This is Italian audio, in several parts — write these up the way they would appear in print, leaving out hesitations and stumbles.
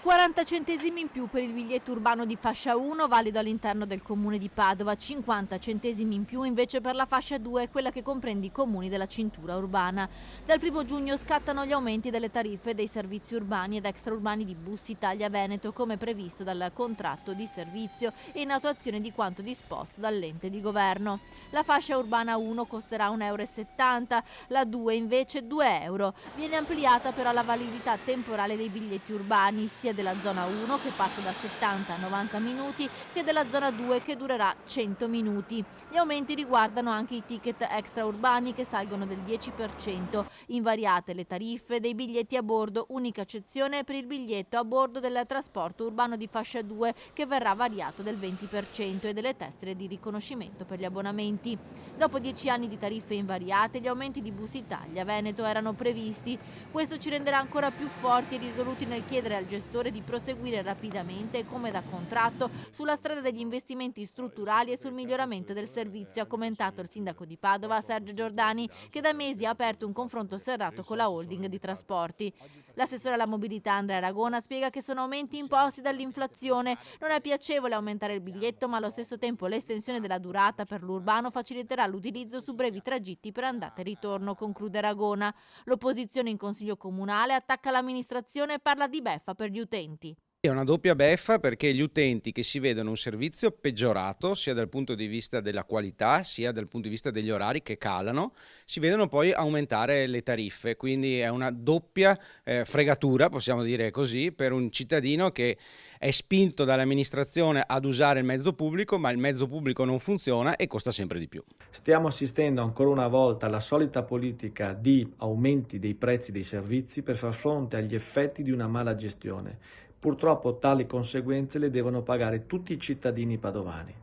40 centesimi in più per il biglietto urbano di fascia 1, valido all'interno del comune di Padova, 50 centesimi in più invece per la fascia 2, quella che comprende i comuni della cintura urbana. Dal 1 giugno scattano gli aumenti delle tariffe dei servizi urbani ed extraurbani di Bus Italia Veneto, come previsto dal contratto di servizio e in attuazione di quanto disposto dall'ente di governo. La fascia urbana 1 costerà 1,70 €, la 2 invece 2 euro. Viene ampliata però la validità temporale dei biglietti urbani, sia della zona 1 che passa da 70 a 90 minuti che della zona 2 che durerà 100 minuti. Gli aumenti riguardano anche i ticket extraurbani che salgono del 10%, invariate le tariffe dei biglietti a bordo, unica eccezione per il biglietto a bordo del trasporto urbano di fascia 2 che verrà variato del 20% e delle tessere di riconoscimento per gli abbonamenti. Dopo 10 anni di tariffe invariate, gli aumenti di Bus Italia Veneto erano previsti. Questo ci renderà ancora più forti e risoluti nel chiedere al gestore di proseguire rapidamente e come da contratto sulla strada degli investimenti strutturali e sul miglioramento del servizio, ha commentato il sindaco di Padova Sergio Giordani, che da mesi ha aperto un confronto serrato con la holding di trasporti. L'assessore alla mobilità Andrea Aragona spiega che sono aumenti imposti dall'inflazione. Non è piacevole aumentare il biglietto, ma allo stesso tempo l'estensione della durata per l'urbano faciliterà l'utilizzo su brevi tragitti per andata e ritorno, conclude Aragona. L'opposizione in consiglio comunale attacca l'amministrazione e parla di beffa per gli utenti. È una doppia beffa perché gli utenti che si vedono un servizio peggiorato sia dal punto di vista della qualità sia dal punto di vista degli orari che calano, si vedono poi aumentare le tariffe, quindi è una doppia fregatura, possiamo dire così, per un cittadino che è spinto dall'amministrazione ad usare il mezzo pubblico, ma il mezzo pubblico non funziona e costa sempre di più. Stiamo assistendo ancora una volta alla solita politica di aumenti dei prezzi dei servizi per far fronte agli effetti di una mala gestione. Purtroppo tali conseguenze le devono pagare tutti i cittadini padovani.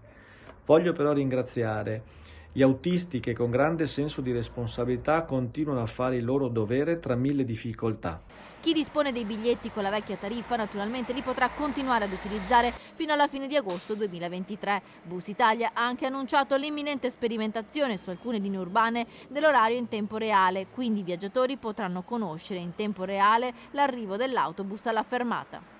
Voglio però ringraziare gli autisti che con grande senso di responsabilità continuano a fare il loro dovere tra mille difficoltà. Chi dispone dei biglietti con la vecchia tariffa naturalmente li potrà continuare ad utilizzare fino alla fine di agosto 2023. Bus Italia ha anche annunciato l'imminente sperimentazione su alcune linee urbane dell'orario in tempo reale, quindi i viaggiatori potranno conoscere in tempo reale l'arrivo dell'autobus alla fermata.